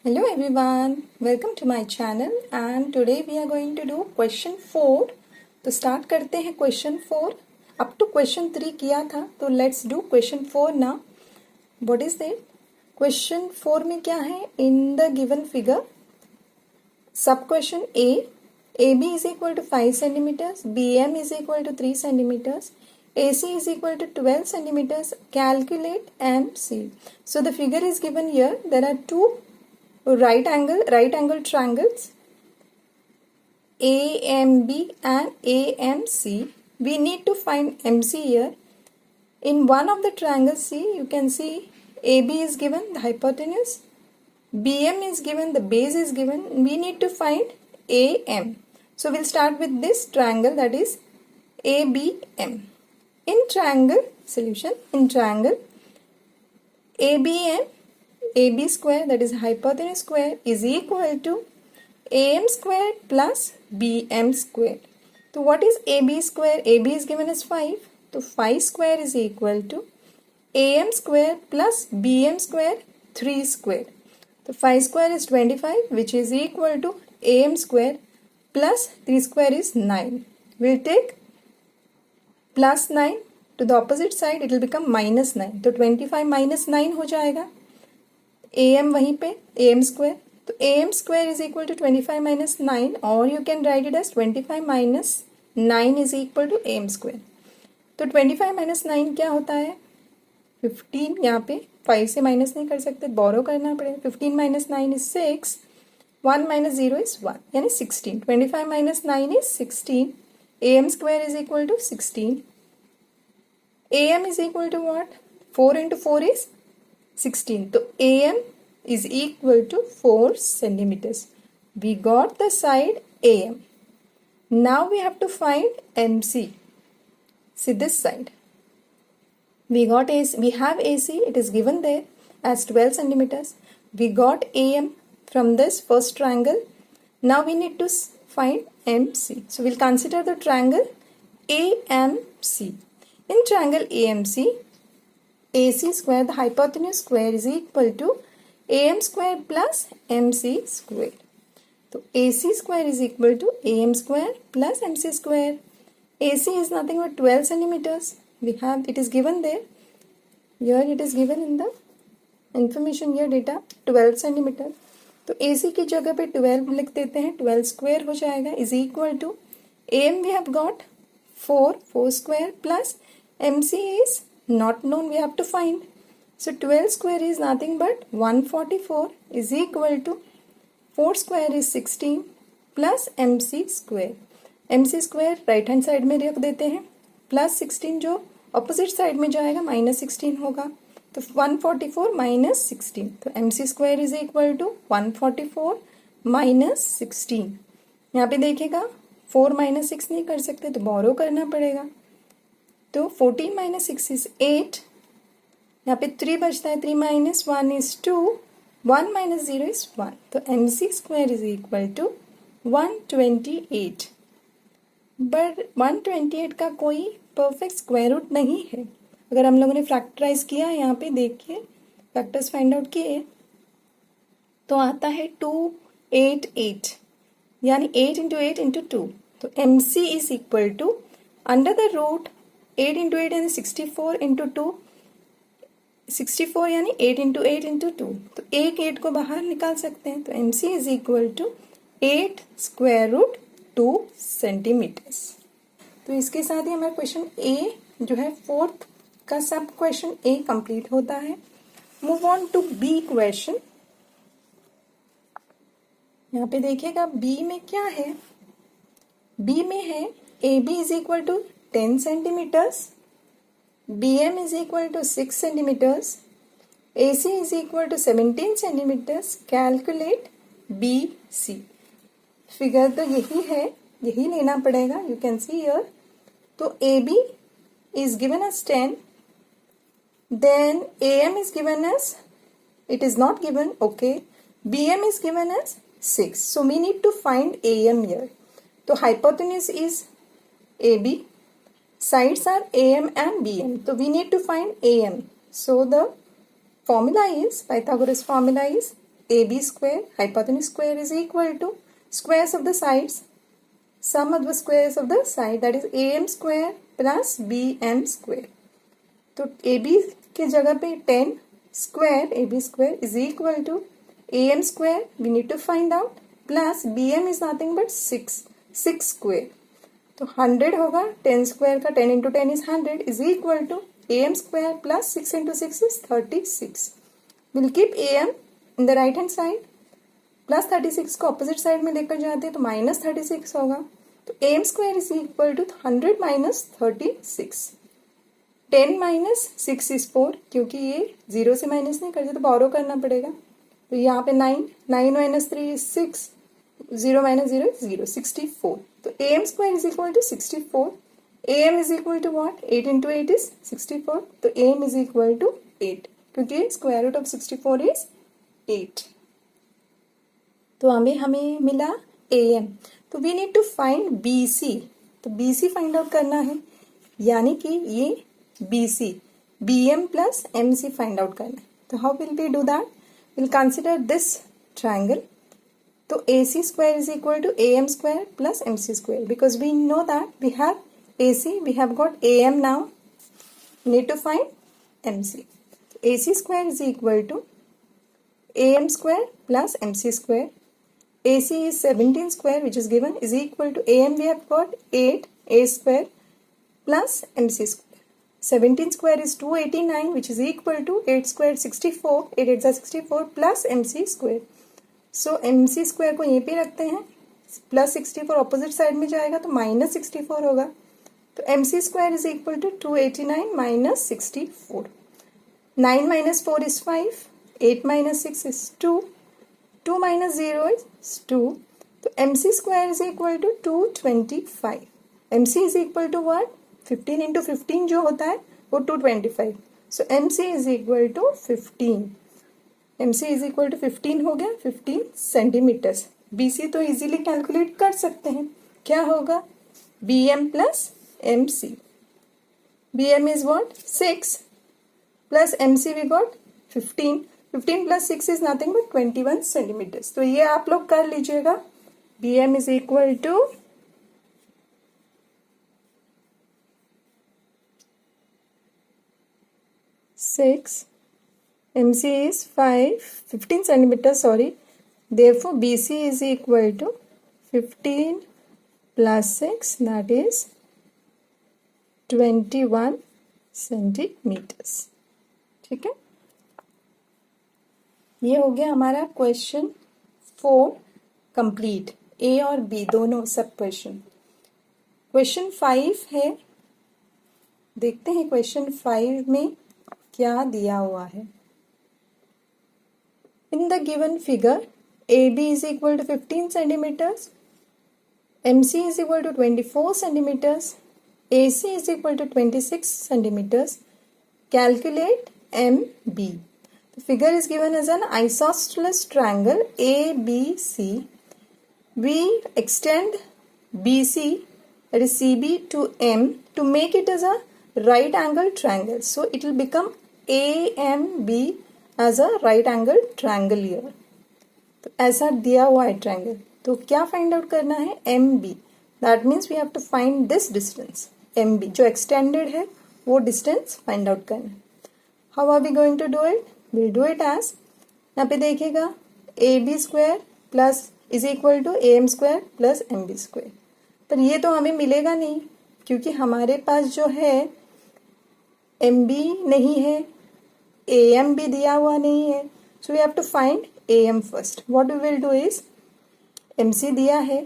Hello everyone, welcome to my channel and today we are going to do question 4. तो start करते हैं question 4. Up to question 3 किया था तो let's do question 4 now. What is that? Question 4 में क्या है? In the given figure, sub question A, AB is equal to 5 centimeters, BM is equal to 3 centimeters, AC is equal to 12 centimeters. Calculate MC. So the figure is given here. There are two right angle triangles AMB and AMC. We need to find MC here. In one of the triangles C, you can see AB is given, the hypotenuse, BM is given, the base is given. We need to find AM. So we'll start with this triangle, that is ABM. In triangle solution, in triangle ABM, AB square, that is hypotenuse square, is equal to AM square plus BM square. So what is AB square? AB is given as 5. So 5 square is equal to AM square plus BM square 3 square. So 5 square is 25, which is equal to AM square plus 3 square is 9. We'll take plus 9 to the opposite side, it will become minus 9. तो 25 minus 9 हो जाएगा. AM वहीं पे AM square, तो AM square is equal to 25 minus 9, or you can write it as 25 minus 9 is equal to AM square. तो 25 minus 9 क्या होता है? 15. यहाँ पे 5 से माइनस नहीं कर सकते, बोरो करना पड़ेगा. 15 minus 9 is 6, 1 minus 0 is 1, यानी 16. 25 minus 9 is 16. AM square is equal to 16. AM is equal to what? 4 into 4 is 16. So AM is equal to 4 centimeters. We got the side AM. Now we have to find MC. See this side. We got AC. We have AC. It is given there as 12 centimeters. We got AM from this first triangle. Now we need to find MC. So we'll consider the triangle AMC. In triangle AMC, AC square, the hypotenuse square, is equal to AM square plus MC square. So AC square is equal to AM square plus MC square. AC is nothing but 12 centimeters. We have, it is given there. Here it is given in the information here data 12 centimeter. तो AC की जगह पे 12 लिख देते हैं. 12 square हो जाएगा is equal to AM we have got 4 square plus MC is not known, we have to find. So 12 square is nothing but 144 is equal to 4 square is 16 plus MC square. MC square right hand side में रख देते हैं, plus 16 जो opposite side में जाएगा minus 16 होगा. तो 144 minus 16. तो MC square is equal to 144 minus 16. यहाँ पे देखिएगा 4 minus 6 नहीं कर सकते तो borrow करना पड़ेगा. तो 14 minus 6 is 8. यहाँ पे 3 बचता है. 3 minus 1 is 2. 1 minus 0 is 1. तो MC square is equal to 128. But 128 का कोई परफेक्ट स्क्वायर रूट नहीं है. अगर हम लोगों ने फैक्टराइज किया, यहाँ पे देखिए फैक्टर्स फाइंड आउट किए तो आता है 288, यानी 8 into 8 into 2. तो MC is equal to under the root 8 into 8 यानी 64 into 2, 64 यानी 8 into 8 into 2. तो एक 8 को बाहर निकाल सकते हैं. तो MC is equal to 8 square root 2 centimeters. तो इसके साथ ही हमारा क्वेश्चन ए जो है 4th का सब क्वेश्चन ए कंप्लीट होता है. Move on to B question. यहाँ पे देखिएगा बी में क्या है. बी में है AB is equal to 10 centimeters, BM is equal to 6 centimeters, AC is equal to 17 centimeters. Calculate BC. Figure तो यही है, यही लेना पड़ेगा. You can see here. तो AB is given as 10, then AM is given as, it is not given, okay. BM is given as 6. So we need to find AM here. तो hypotenuse is AB, sides are AM and BM. So we need to find AM. So the formula is, Pythagoras formula is AB square hypotenuse square is equal to squares of the sides, sum of the squares of the side, that is AM square plus BM square. तो AB के जगह पे 10 square AB square is equal to AM square we need to find out plus BM is nothing but 6 square. तो 100 होगा 10 square का 10 into 10 is 100 is equal to AM square plus 6 into 6 is 36. We'll keep AM in the right hand side. Plus 36 को opposite side में लेकर जाते हैं तो minus 36 होगा. तो AM square is equal to 100 minus 36. 10 minus 6 is 4, क्योंकि ये 0 से माइनस नहीं करते तो बोरो करना पड़ेगा. तो यहाँ पे 9 माइनस 3 इज 6, 0 माइनस 0 इज 0, 64. तो AM square is equal to 64. AM is equal to what? 8 into 8 is 64. तो AM इज इक्वल टू 8, क्योंकि स्क्वायर रूट ऑफ 64 इज 8. तो हमें मिला AM. तो we need to find BC. तो BC फाइंड आउट करना है, यानी कि ये BC BM plus MC find out करना है. तो how will we do that? Will consider this triangle. तो AC square is equal to AM square plus MC square, because we know that we have AC, we have got AM now, need to find MC. AC square is equal to AM square plus MC square. AC is 17 square which is given is equal to AM we have got 8 A square plus MC square. 17 square is 289 which is equal to 8 square 64, 8 8 is 64 plus MC square. So MC square को यहीं पे रखते हैं, plus 64 opposite side में जाएगा तो minus 64 होगा. तो MC square is equal to 289 minus 64. 9 minus 4 is 5, 8 minus 6 is 2, 2 minus 0 is 2. तो MC square is equal to 225. MC is equal to what? 15 into 15 जो होता है वो 225. So MC is equal to 15. MC is equal to 15 हो गया, 15 centimetres. BC तो easily calculate कर सकते हैं. क्या होगा? BM plus MC. BM is what? 6 plus MC we got 15. 15 plus 6 is nothing but 21 centimetres. तो ये आप लोग कर लीजिएगा. BM is equal to 6, MC is 15 centimeters, sorry. Therefore BC is equal to 15 plus 6, that is 21 centimetres. ठीक है, ये हो गया हमारा क्वेश्चन 4 कंप्लीट. ए और बी दोनों सब क्वेश्चन. क्वेश्चन 5 है, देखते हैं क्वेश्चन 5 में क्या दिया हुआ है. In the given figure AB is equal to 15 centimeters, MC is equal to 24 centimeters, AC is equal to 26 centimeters. Calculate MB. The figure is given as an isosceles triangle ABC. We extend BC, that is CB, to M to make it as a right angle triangle. So it will become AMB as a right angle triangle here. तो ऐसा दिया हुआ है triangle. तो क्या find out करना है? MB. That means we have to find this distance MB, जो एक्सटेंडेड है वो डिस्टेंस फाइंड आउट करना है. How are we going to do it? Will do it as, यहाँ पे देखिएगा AB square plus is equal to AM square plus MB square. पर ये तो हमें मिलेगा नहीं, क्योंकि हमारे पास जो है MB नहीं है, AM भी दिया हुआ नहीं है. So we have to find AM first. What we will do is, MC दिया है,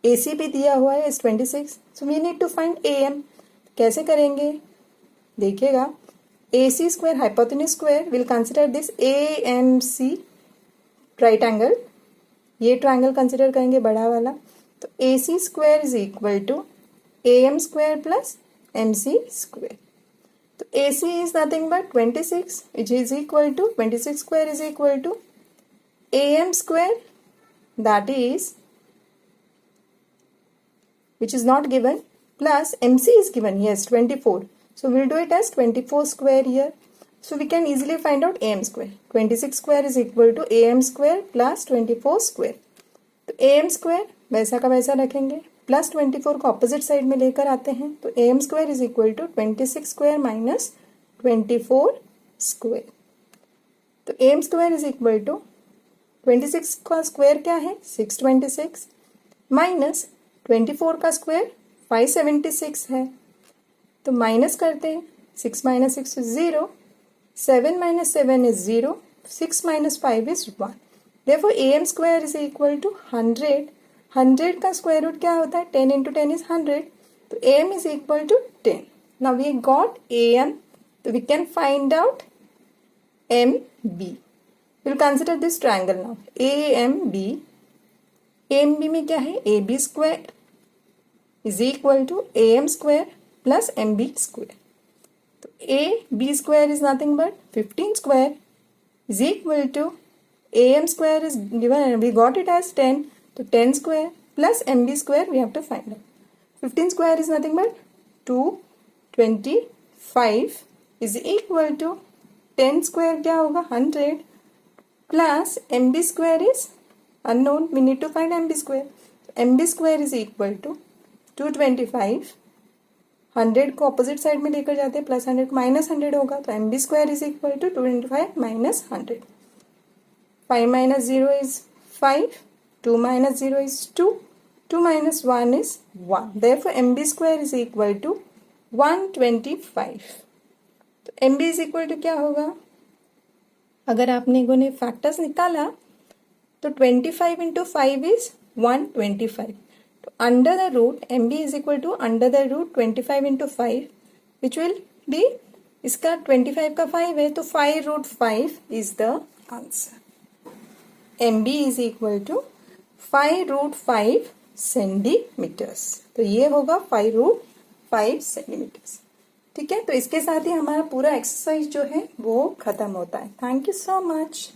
AC भी दिया हुआ है is 26. So we need to find AM. कैसे करेंगे? देखिएगा, AC square hypotenuse square will consider this AMC right angle. ये ट्रायंगल कंसिडर करेंगे बड़ा वाला. तो AC square is equal to AM square plus MC square. तो AC is nothing but 26, which is equal to 26 square is equal to AM square, that is, which is not given, plus MC is given, yes, 24. So we'll do it as 24 square here. So we can easily find out am square. 26 square is equal to am square plus 24 square. तो am square वैसा का वैसा रखेंगे, plus 24 को opposite side में लेकर आते हैं, तो am square is equal to 26 square minus 24 square. तो am square is equal to 26 का स्क्वायर क्या है 626 माइनस 24 का स्क्वायर 576 है. तो माइनस करते हैं, 6 minus 6 is 0, 7 minus 7 is 0, 6 minus 5 is 1. Therefore am square is equal to 100. 100 का स्क्वायर रूट क्या होता है 10 into 10 is 100. तो am is equal to 10. Now we got am. So we can find out MB. We'll consider this triangle now. AMB. AMB में क्या है AB square is equal to AM square plus MB square. तो AB square is nothing but 15 square is equal to AM square is given and we got it as 10. So 10 square plus MB square we have to find out. 15 square is nothing but 225 is equal to 10 square क्या होगा 100 plus MB square is unknown. We need to find MB square. MB square is equal to 225. 100 को opposite side में लेकर जाते हैं, plus 100 को minus 100 होगा, तो MB square is equal to 225 minus 100. 5 minus 0 is 5, 2 minus 0 is 2, 2 minus 1 is 1. Therefore MB square is equal to 125. तो MB is equal to क्या होगा, अगर आपने ने फैक्टर्स निकाला तो 25 into 5 is 125. तो under the root MB is equal to under the root 25 into 5 which will be, इसका 25 का 5 है तो 5 root 5 is the answer. MB is equal to 5 root 5 centimeters. तो ये होगा 5 root 5 centimeters. ठीक है, तो इसके साथ ही हमारा पूरा एक्सरसाइज जो है वो खत्म होता है. Thank you so much.